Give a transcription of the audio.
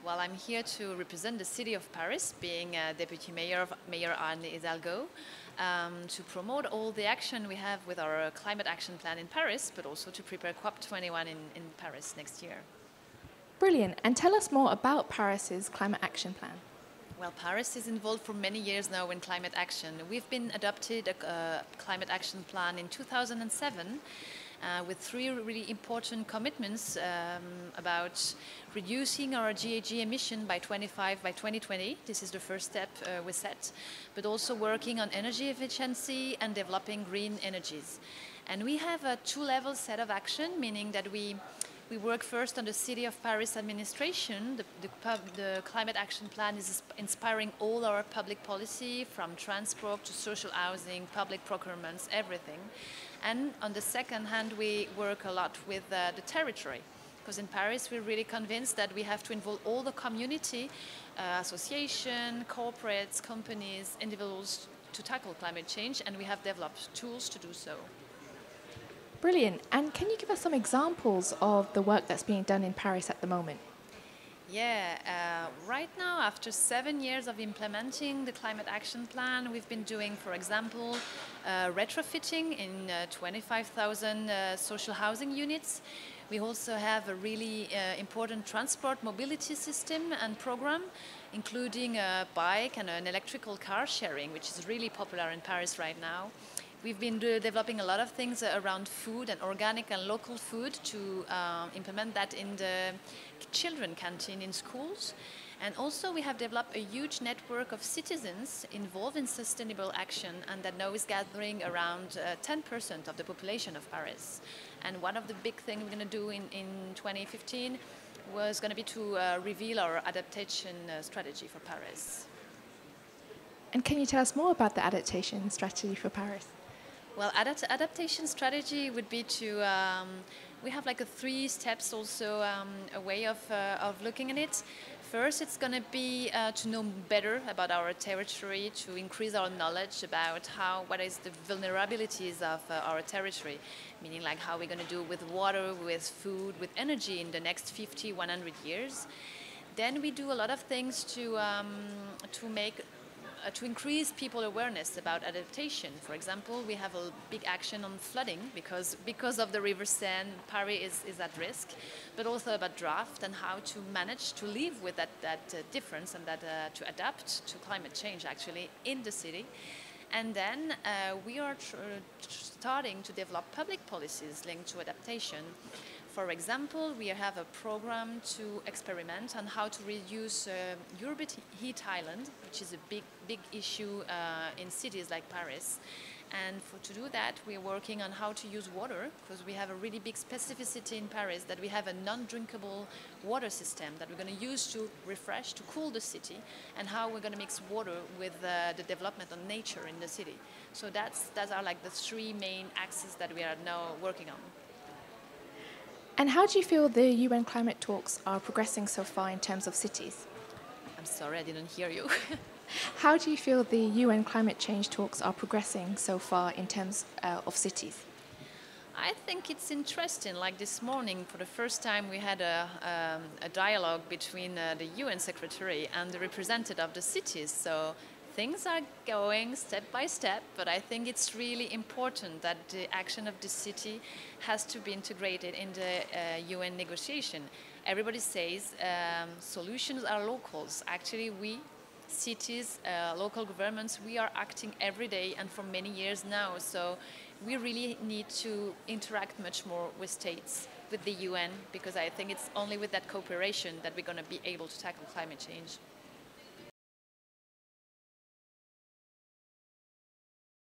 Well, I'm here to represent the city of Paris, being Deputy Mayor of Mayor Anne Hidalgo, to promote all the action we have with our climate action plan in Paris, but also to prepare COP21 in Paris next year. Brilliant. And tell us more about Paris's climate action plan. Well, Paris is involved for many years now in climate action. We've been adopted a climate action plan in 2007 with three really important commitments about reducing our GHG emission by 25 by 2020. This is the first step we set, but also working on energy efficiency and developing green energies. And we have a two-level set of action, meaning that we work first on the City of Paris administration. The climate action plan is inspiring all our public policy, from transport to social housing, public procurements, everything. And on the second hand, we work a lot with the territory, because in Paris we're really convinced that we have to involve all the community, association, corporates, companies, individuals to tackle climate change, and we have developed tools to do so. Brilliant. And can you give us some examples of the work that's being done in Paris at the moment? Yeah, right now, after 7 years of implementing the climate action plan, we've been doing, for example, retrofitting in 25,000 social housing units. We also have a really important transport mobility system and program, including a bike and an electrical car sharing, which is really popular in Paris right now. We've been developing a lot of things around food and organic and local food to implement that in the children canteen in schools. And also we have developed a huge network of citizens involved in sustainable action, and that now is gathering around 10% of the population of Paris. And one of the big things we're going to do in 2015 was going to be to reveal our adaptation strategy for Paris. And can you tell us more about the adaptation strategy for Paris? Well, adaptation strategy would be to, we have like a 3 steps also, a way of looking at it. First, it's going to be to know better about our territory, to increase our knowledge about what is the vulnerabilities of our territory, meaning like how we're going to do with water, with food, with energy in the next 50, 100 years. Then we do a lot of things to increase people awareness about adaptation. For example, we have a big action on flooding because of the River Seine. Paris is at risk, but also about drought and how to manage to live with that difference and to adapt to climate change actually in the city. And then we are starting to develop public policies linked to adaptation. For example, we have a program to experiment on how to reduce urban heat island, which is a big issue in cities like Paris. And to do that, we are working on how to use water, because we have a really big specificity in Paris that we have a non-drinkable water system that we're going to use to refresh, to cool the city, and how we're going to mix water with the development of nature in the city. So that's are like the 3 main axes that we are now working on. And how do you feel the UN climate talks are progressing so far in terms of cities? I'm sorry, I didn't hear you. How do you feel the UN climate change talks are progressing so far in terms of cities? I think it's interesting. Like this morning, for the first time, we had a dialogue between the UN Secretary and the representative of the cities. So things are going step by step, but I think it's really important that the action of the city has to be integrated in the UN negotiation. Everybody says solutions are locals. Actually, we, cities, local governments, we are acting every day and for many years now. So we really need to interact much more with states, with the UN, because I think it's only with that cooperation that we're going to be able to tackle climate change.